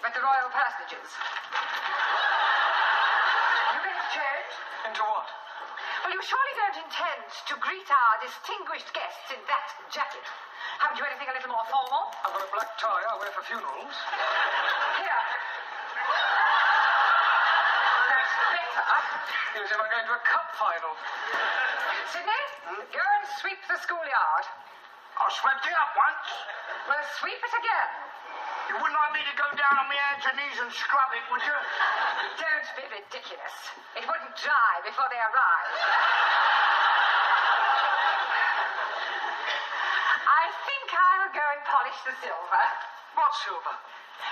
at the royal personages. You going to change? Into what? Well, you surely don't intend to greet our distinguished guests in that jacket. Haven't you anything a little more formal? I've got a black tie I wear for funerals. Here. That's better. As if I'm going to a cup final. Sydney, go and sweep the schoolyard. I swept it up once. Well, sweep it again. You wouldn't like me to go down on my hands and knees and scrub it, would you? Don't be ridiculous. It wouldn't dry before they arrive. I think I'll go and polish the silver. What silver?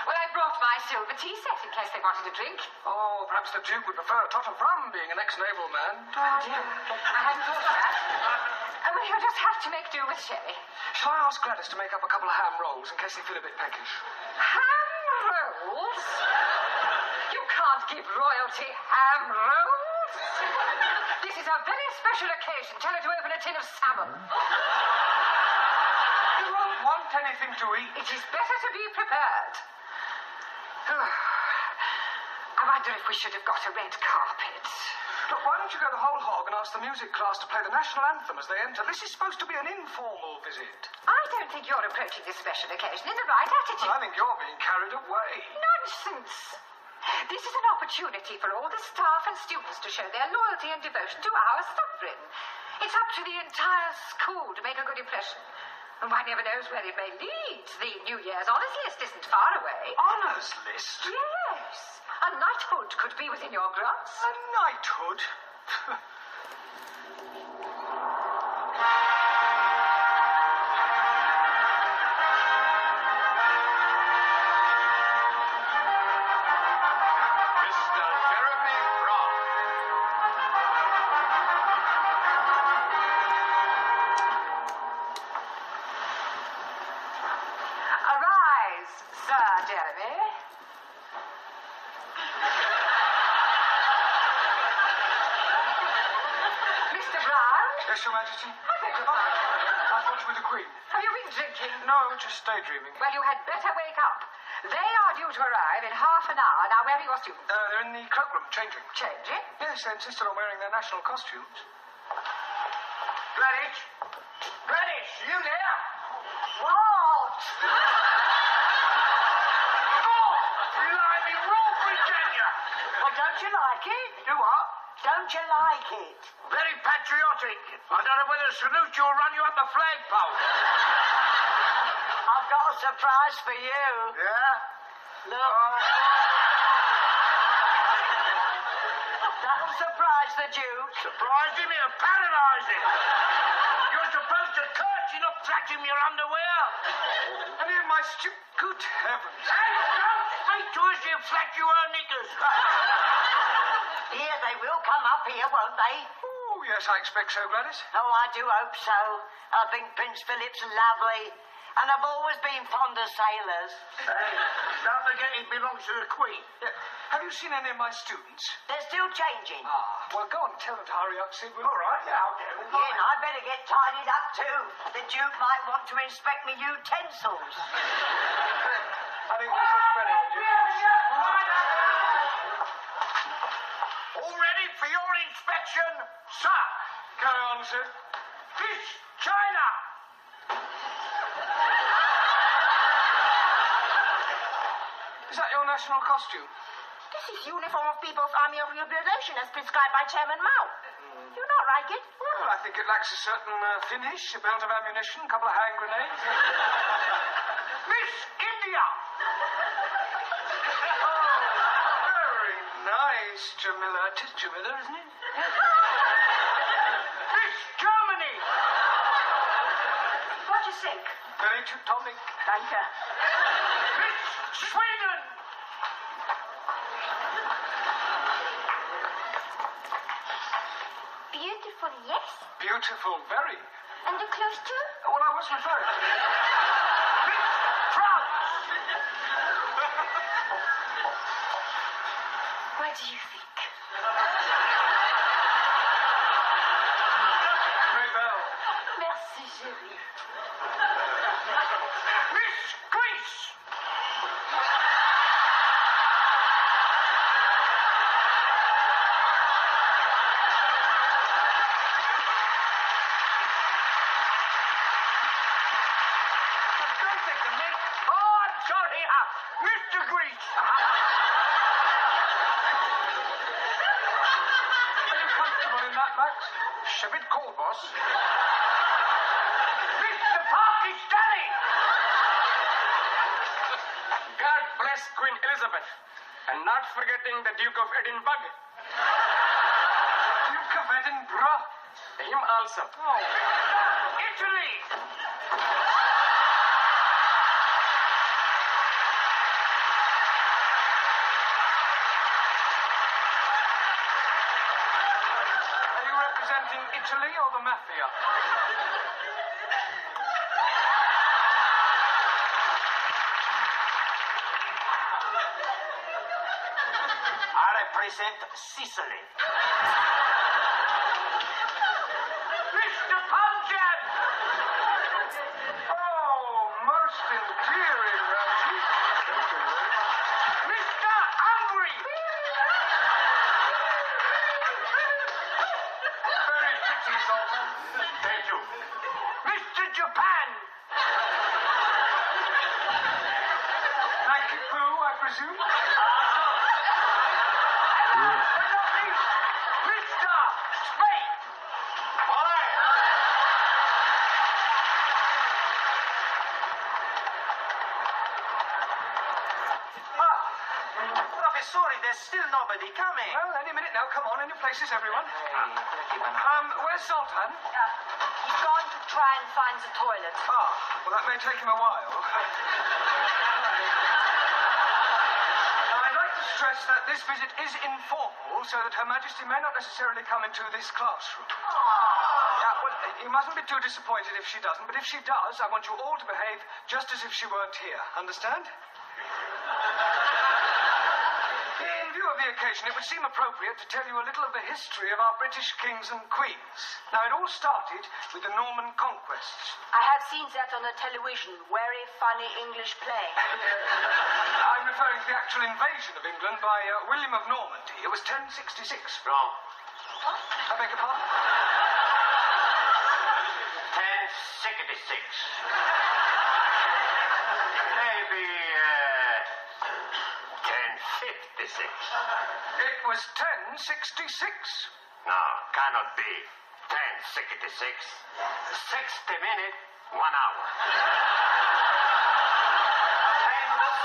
Well, I brought my silver tea set in case they wanted a drink. Oh, perhaps the Duke would prefer a tot of rum, being an ex-naval man. Oh, dear. I hadn't thought of that. Well, you'll just have to make do with sherry. Shall I ask Gladys to make up a couple of ham rolls in case they feel a bit peckish? Ham rolls? You can't give royalty ham rolls. This is a very special occasion. Tell her to open a tin of salmon. You won't want anything to eat. It is better to be prepared. I wonder if we should have got a red carpet. Look, why don't you go the whole hog and ask the music class to play the national anthem as they enter? This is supposed to be an informal visit. I don't think you're approaching this special occasion in the right attitude. I think you're being carried away. Nonsense. This is an opportunity for all the staff and students to show their loyalty and devotion to our sovereign. It's up to the entire school to make a good impression. And one never knows where it may lead. The New Year's honours list isn't far away. Honours list? Yes. A knighthood could be within your grasp. A knighthood? Jeremy. Mr. Brown? Yes, Your Majesty? I beg your pardon. I thought you were the Queen. Have you been drinking? No, just daydreaming. Well, you had better wake up. They are due to arrive in half an hour. Now, where are your students? They're in the cloakroom, changing. Changing? Yes, they insisted on wearing their national costumes. Gladys? Gladys, you there? What? Blimey, raw Britannia! Well, don't you like it? Do what? Don't you like it? Very patriotic. I don't know whether to salute you or run you up the flagpole. I've got a surprise for you. Yeah? Look. That'll surprise the Duke. Surprise him and paralyse him. You're supposed to curtsy, not flash him your underwear. And in my good heavens. And don't speak to us, you flash you her knickers. Here, they will come up here, won't they? Oh, yes, I expect so, Gladys. Oh, I do hope so. I think Prince Philip's lovely. And I've always been fond of sailors. Hey, don't forget he belongs to the Queen. Yeah. Have you seen any of my students? They're still changing. Well, go on, tell them to hurry up, Sid. All right, yeah, I'll get him. Yeah, and I'd better get tidied up too. The Duke might want to inspect me utensils. I think this is better than you. All ready for your inspection, sir? Carry on, Sid. This China. Is that your national costume? This is uniform of People's Army of Liberation as prescribed by Chairman Mao. You not like it? Well, I think it lacks a certain finish, a belt of ammunition, a couple of hand grenades. Miss India. Very nice, Jamila. It is Jamila, isn't it? Miss Germany. What do you think? Very Teutonic. Thank you. Miss Sweden. Beautiful, yes. Beautiful, very. And the clothes too? Well, I was referring to. Miss France. What do you think? Very well. Merci, chérie. Miss Greece. Mr. Grease. Are you comfortable in that, Max? She's a bit cold, boss. Mr. Pakistani. God bless Queen Elizabeth. And not forgetting the Duke of Edinburgh. Duke of Edinburgh. Him also. Italy. Are you representing Italy or the mafia? I represent Sicily. Mr. Punjab. Oh, most endearing, Ramsey. Mr. Hungary. Very pretty, Sultan. Thank you. Mr. Japan. Nike Poo, I presume? But not least, Mr. Spain. Professori, there's still nobody coming. Well, any minute now. Come on, in your places, everyone. Where's Sultan? He's going to try and find the toilet. Ah, well, that may take him a while. Now, I'd like to stress that this visit is informal, so that Her Majesty may not necessarily come into this classroom. Yeah, well, you mustn't be too disappointed if she doesn't, but if she does, I want you all to behave just as if she weren't here. Understand? In view of the occasion, it would seem appropriate to tell you a little of the history of our British kings and queens. Now, it all started with the Norman conquests. I have seen that on the television. Very funny English play. I'm referring to the actual invasion of England by William of Normandy. It was 1066. Wrong. I beg your pardon? 1066. Maybe 1056. It was 1066. No, cannot be. 1066. 60 minutes, 1 hour.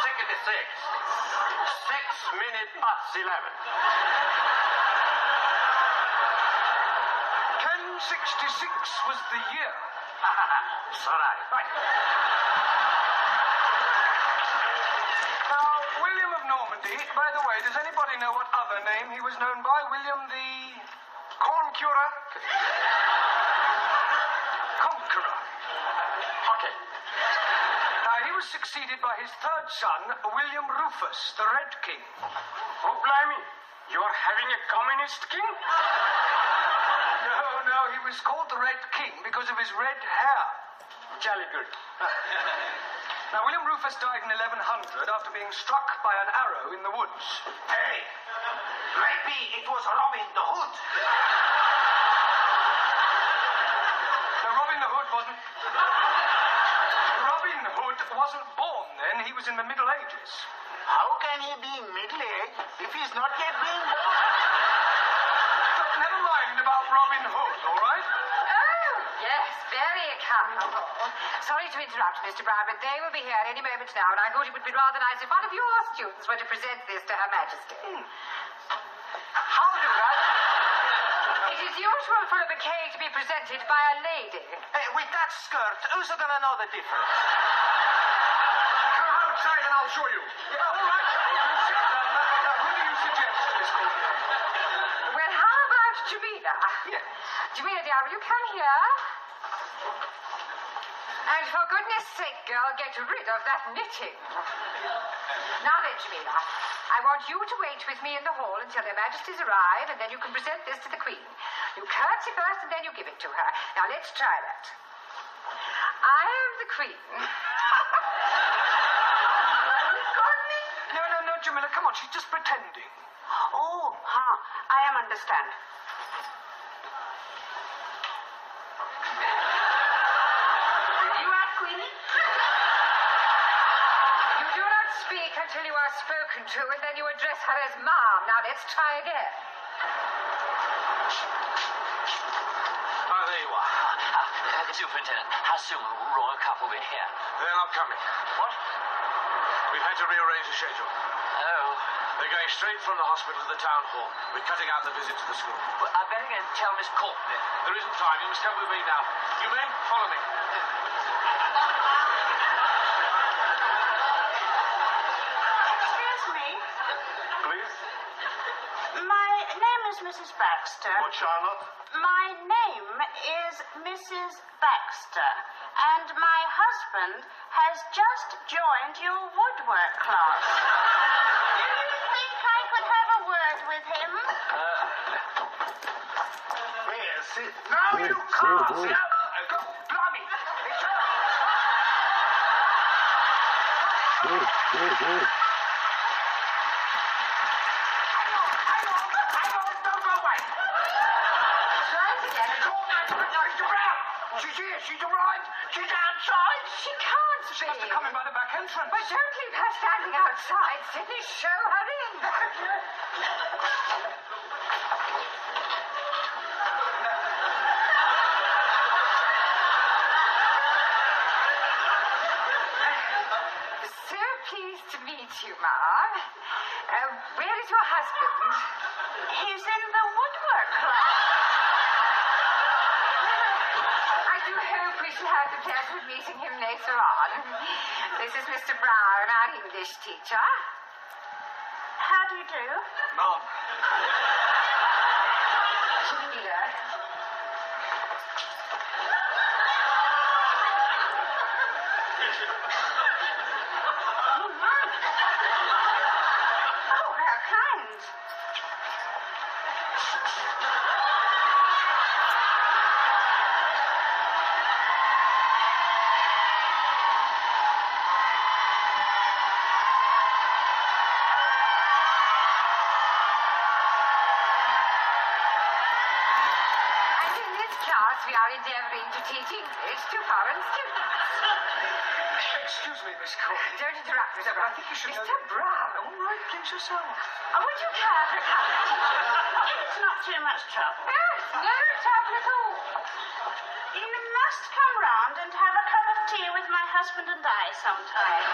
1066. 6 minutes past 11. 1066 was the year. Sorry. Right. Now, William of Normandy, by the way, does anybody know what other name he was known by? William the Corn Curer? Conqueror. Okay. Now, he was succeeded by his third son, William Rufus, the Red King. Oh, blimey. You're having a communist king? No, he was called the Red King because of his red hair. Jolly good. Now, William Rufus died in 1100 after being struck by an arrow in the woods. Hey, maybe it was Robin the Hood. No, Robin Hood wasn't born then. He was in the Middle Ages. How can he be middle-aged if he's not yet been born? Look, never mind about Robin Hood, all right? Oh, yes, very comfortable. Sorry to interrupt, Mr. Brown, but they will be here any moment now, and I thought it would be rather nice if one of your students were to present this to Her Majesty. How do that? It is usual for a bouquet to be presented by a lady. With that skirt, who's gonna know the difference? Come outside and I'll show you. Yeah, all right. Sit down. Now, who do you suggest, Miss Courtney? Well, how about Jamila? Yes. Jamila, dear, will you come here? And for goodness sake, girl, get rid of that knitting. Now then, Jamila, I want you to wait with me in the hall until Her Majesties arrive, and then you can present this to the Queen. You curtsy first, and then you give it to her. Now, let's try that. I am the Queen. No, Jamila, come on, she's just pretending. Oh, I am understand. You are Queenie? You do not speak are spoken to, and then you address her as Mom. Now, let's try again. Oh, there you are. Superintendent, how soon will Royal Couple be here? They're not coming. What? We've had to rearrange the schedule. Oh. They're going straight from the hospital to the town hall. We're cutting out the visit to the school. Well, I better go and tell Miss Courtney. There isn't time. You must come with me now. You men, follow me. Excuse me. Please? My name is Mrs. Baxter. What, Charlotte? My name is Mrs. Baxter, and my husband has just joined your woodwork class. Do you think I could have a word with him? Here, sit. No, you can't. Sit down. Blimey. It's her. Hang on, don't go away. Try it again. Mr. Brown, she's here, she's arrived, she's outside. She can't She must have come in by the back entrance. But don't leave her standing outside. Sydney, show her in. So pleased to meet you, Mom. Where is your husband? He's in the woodwork class. I do hope we shall have the pleasure of meeting him later on. This is Mr. Brown, our English teacher. How do you do? Mom. Julia. Oh, how kind. And in this class, we are endeavoring to teach English to foreign students. Excuse me, Miss Cole. Don't interrupt, Mr. I Brown. think you should know... Mr. Brown. All right, please yourself. Would you care for a cup of tea? It's not too much trouble. Yes, no trouble at all. You must come round and have a cup of tea with my husband and I sometime.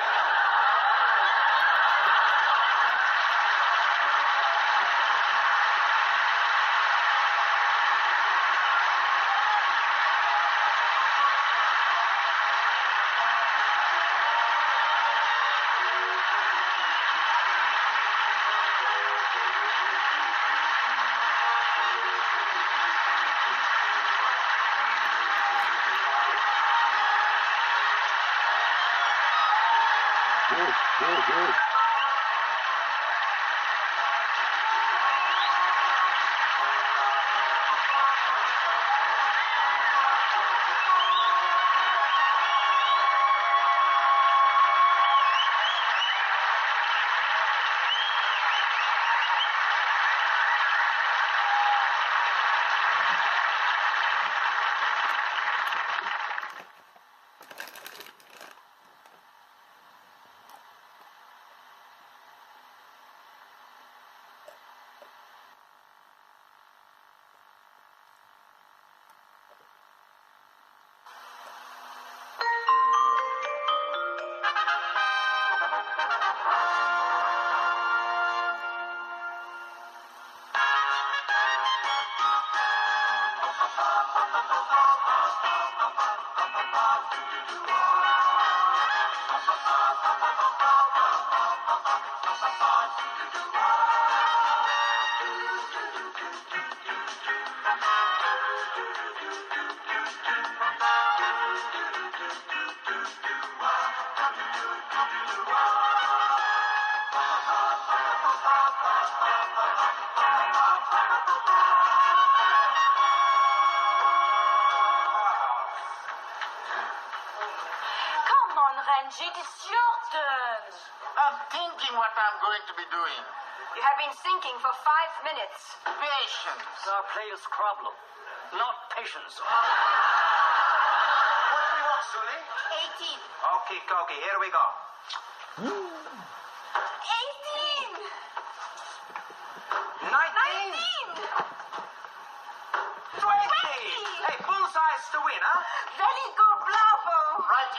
Angie, it's your turn. I'm thinking what I'm going to be doing. You have been thinking for 5 minutes. Patience. It's our player's problem, not patience. What do we want, Sully? 18. Okay, here we go. 18.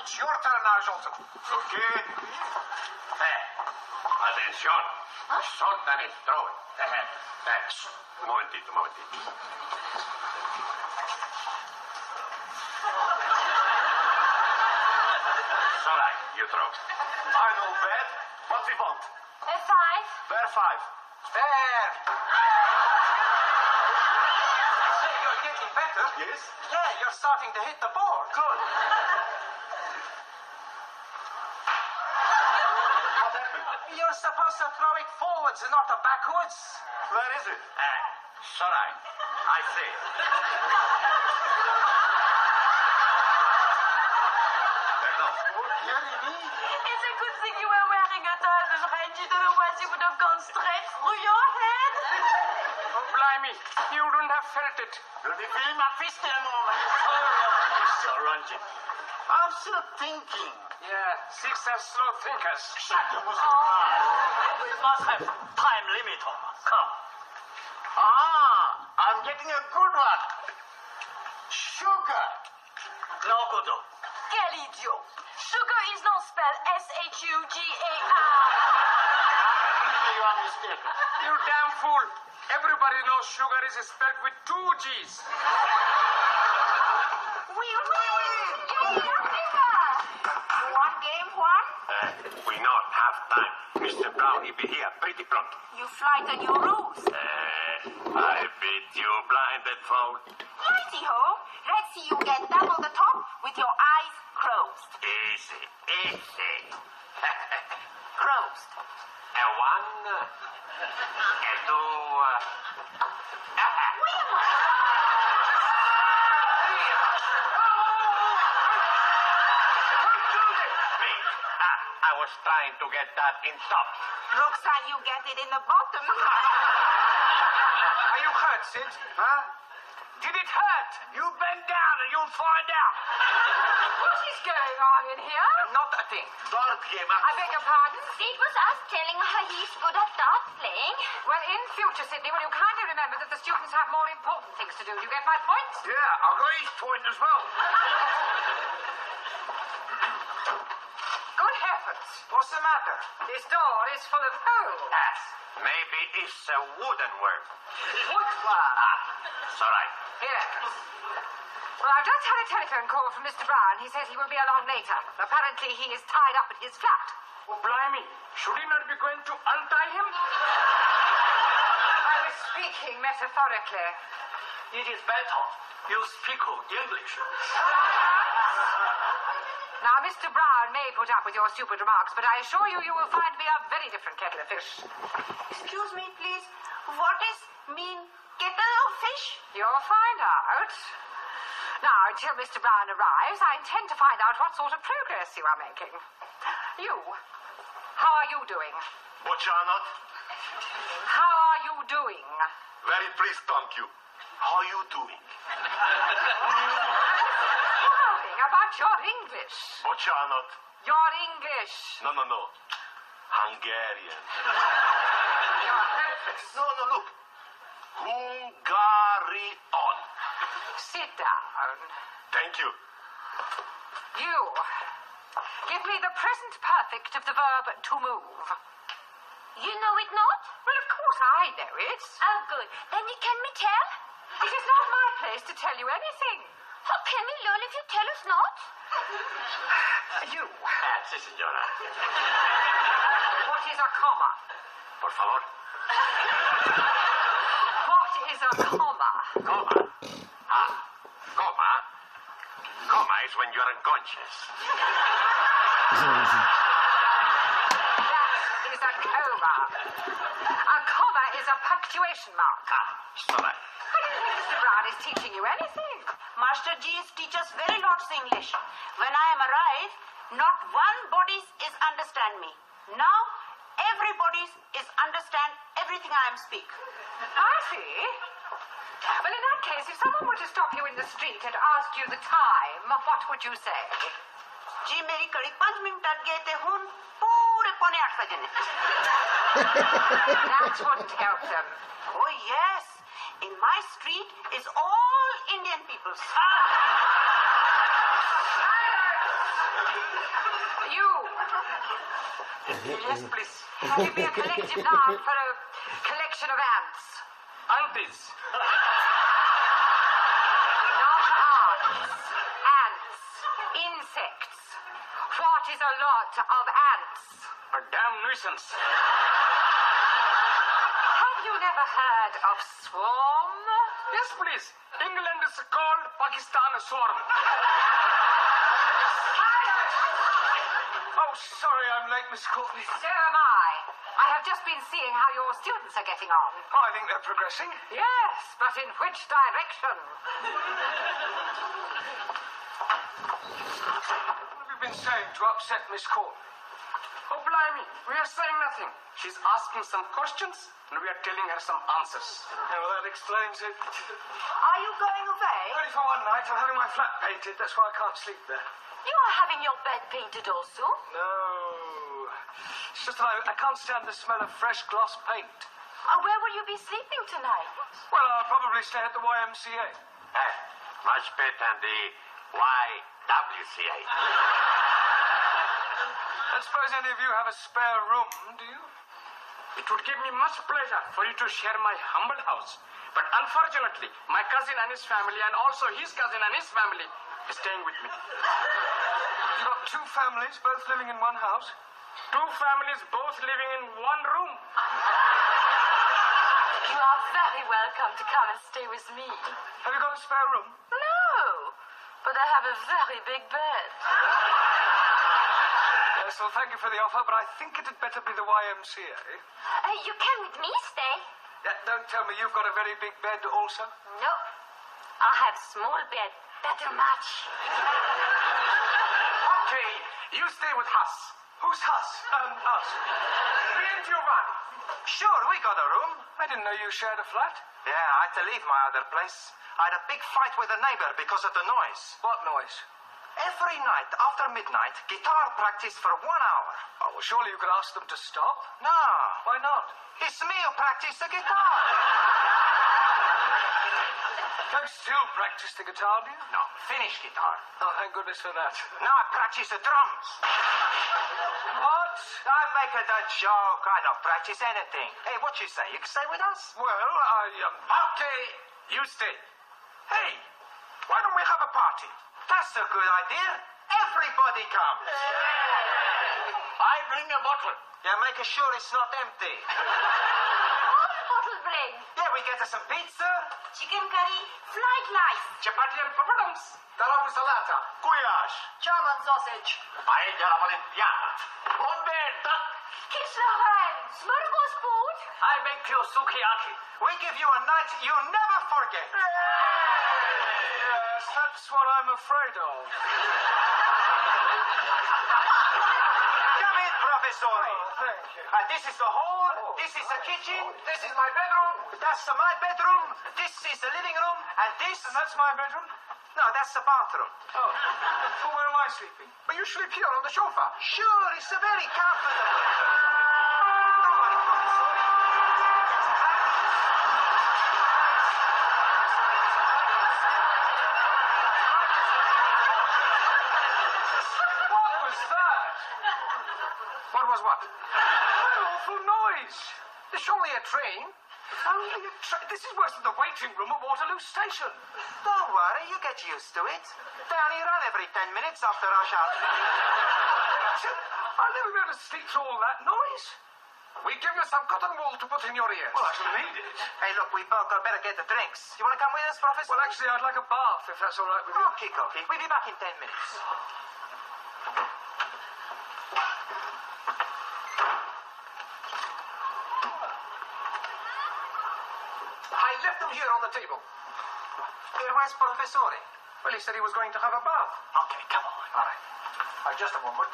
It's your turn now, Johnson. Okay. Atención. Soltan el throw. Un momentito. Sorry, you throw. I know bad. What we want? A 5. Bear 5. There. Say, you're getting better. Yes? Yeah, you're starting to hit the board. Good. What happened? You're supposed to throw it forwards and not backwards. Where is it? Sorry. I say. It's a good thing you were wearing a turtle, Renji. Otherwise you would have gone straight through your head. Oh, blimey. You wouldn't have felt it. You'll be feeling my fist in a moment. Mr. Ranjit. I'm still thinking. Yeah, 6 are slow thinkers. Shut up, Mr. We must have time limit, Thomas. Come. I'm getting a good one. Sugar. No good. Quel idiot. Sugar is not spelled S-H-U-G-A-R. You are mistaken. You damn fool. Everybody knows sugar is spelled with 2 G's. We One game, Juan? We not have time. Mr. Brown, he be here pretty pronto. You frighten your rules. I beat you blindfold. Righty-ho. Let's see you get double the top with your eyes closed. Easy. Closed. A 1, a 2, I was trying to get that in top. Looks like you get it in the bottom. Are you hurt, Sid? Huh? Did it hurt? You bend down and you'll find out. What is going on in here? Not a thing. Dart game. I beg your pardon? It was us telling her he's good at dart playing. Well, in future, Sydney, will you kindly remember that the students have more important things to do? Do you get my point? Yeah, I'll go each point as well. Good heavens. What's the matter? This door is full of holes. Maybe it's a wooden work. Woodwork. Sorry. Yes. Well, I've just had a telephone call from Mr. Brown. He says he will be along later. Apparently, he is tied up at his flat. Oh, blimey. Should he not be going to untie him? I was speaking metaphorically. It is better. You speak English. Now, Mr. Brown may put up with your stupid remarks, but I assure you, you will find me a very different kettle of fish. Excuse me, please. What is mean kettle of fish? You'll find out. Now, until Mr. Brown arrives, I intend to find out what sort of progress you are making. You, how are you doing? What you are not? How are you doing? Very pleased, thank you. How are you doing? Worrying about your English. What you are not? Your English. No. Hungarian. You're hopeless. No, look. Hungarian. Sit down. Thank you. You, give me the present perfect of the verb to move. You know it not? Well, of course I know it. Oh, good. Then you can me tell? It is not my place to tell you anything. How can we learn if you tell us not? You, Sí, señora. what is a comma? Por favor. What is a comma? Coma. Coma. Coma is when you're unconscious. That is a coma. A comma is a punctuation mark. Sorry. I don't think Mr. Brown is teaching you anything. Master G's teaches very lots English. When I am arrived, not one body is understand me. Now, everybody is understand everything I am speak. I see. Well, in that case, if someone were to stop you in the street and ask you the time, what would you say? जी मेरी कड़ी 5 minute अट गए थे हुन पूरे 7:45 बजे ने. That wouldn't help them. Oh yes, in my street is all Indian peoples. You. Yes, please. Give me a collective noun for a collection of ants. Aunties. Not ants. Ants. Insects. What is a lot of ants? A damn nuisance. Have you never heard of swarm? Yes, please. England is called Pakistan a swarm. Oh, sorry I'm late, Miss Courtney. So am I. I have just been seeing how your students are getting on. Oh, I think they're progressing. Yes, but in which direction? What have you been saying to upset Miss Courtney? Oh, blimey. We are saying nothing. She's asking some questions, and we are telling her some answers. Yeah, well, that explains it. Are you going away? Only for one night. I'm having my flat painted. That's why I can't sleep there. You are having your bed painted also? No. It's just that I can't stand the smell of fresh gloss paint. Where will you be sleeping tonight? Well, I'll probably stay at the YMCA. Much better than the YWCA. I suppose any of you have a spare room, do you? It would give me much pleasure for you to share my humble house. But unfortunately, my cousin and his family, and also his cousin and his family, is staying with me. You've got two families, both living in one house? Two families both living in one room. You are very welcome to come and stay with me. Have you got a spare room? No, but I have a very big bed. Yes, well, thank you for the offer, but I think it'd better be the YMCA. You can with me stay. Don't tell me you've got a very big bed also? No, I have small bed. Better match. Okay, you stay with us. Who's us? Us. Me and Giovanni. Sure, we got a room. I didn't know you shared a flat. Yeah, I had to leave my other place. I had a big fight with a neighbor because of the noise. What noise? Every night after midnight, guitar practice for 1 hour. Oh, well, surely you could ask them to stop. No, Why not? it's me who practice the guitar. Don't still practice the guitar, do you? No, finish guitar. Oh, thank goodness for that. Now I practice the drums. What? I make it a joke. I don't practice anything. Hey, what you say? You can stay with us? Well, I, Okay, you stay. Hey, why don't we have a party? That's a good idea. Everybody comes. I bring a bottle. Yeah, make sure it's not empty. What bottle bring? Yeah, we get us some pizza. Chicken curry, fried rice. Chapati and papadums. Talam salata. Guyash. German sausage. Paella valenciana. Bombay duck. Kiss the hand. Smorgasbord. I make you sukiyaki. We give you a night you never forget. yes, that's what I'm afraid of. Come in, Professore. Thank you. This is the hall. This is the kitchen. This is my bedroom. That's my bedroom. This is the living room. And this... And that's my bedroom? No, that's the bathroom. Oh. Well, where am I sleeping? But you sleep here on the sofa. Sure, it's a very comfortable. Don't worry, Professore. What was that? What was what? What awful noise. There's only a train. Only a This is worse than the waiting room at Waterloo Station. Don't worry, you get used to it. They only run every 10 minutes after rush hour. I'll never be able to sleep through all that noise. We give you some cotton wool to put in your ears. Well, I shall need it. Hey, look, we both got better get the drinks. You want to come with us, Professor? Well, actually, I'd like a bath, if that's all right with you. Okay, okay. We'll be back in 10 minutes. I left them here on the table. Where's Professore? Well, he said he was going to have a bath. Okay, come on. All right. Just a moment.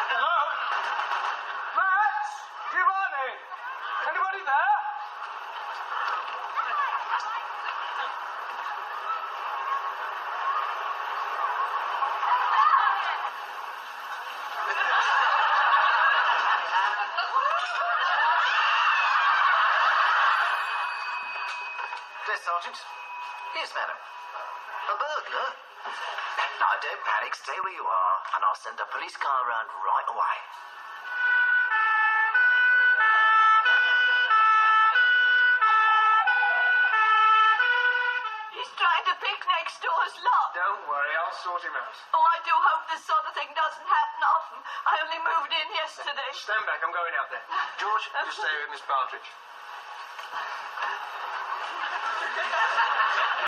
Hello? Max? Giovanni? Anybody there? there, Sergeant? Yes, madam. A burglar? No, don't panic. Stay where you are, and I'll send a police car around right away. He's trying to pick next door's lock. Don't worry, I'll sort him out. Oh, I do hope this sort of thing doesn't happen often. I only moved in yesterday. Stand back, I'm going out there. George, you stay with Miss Partridge.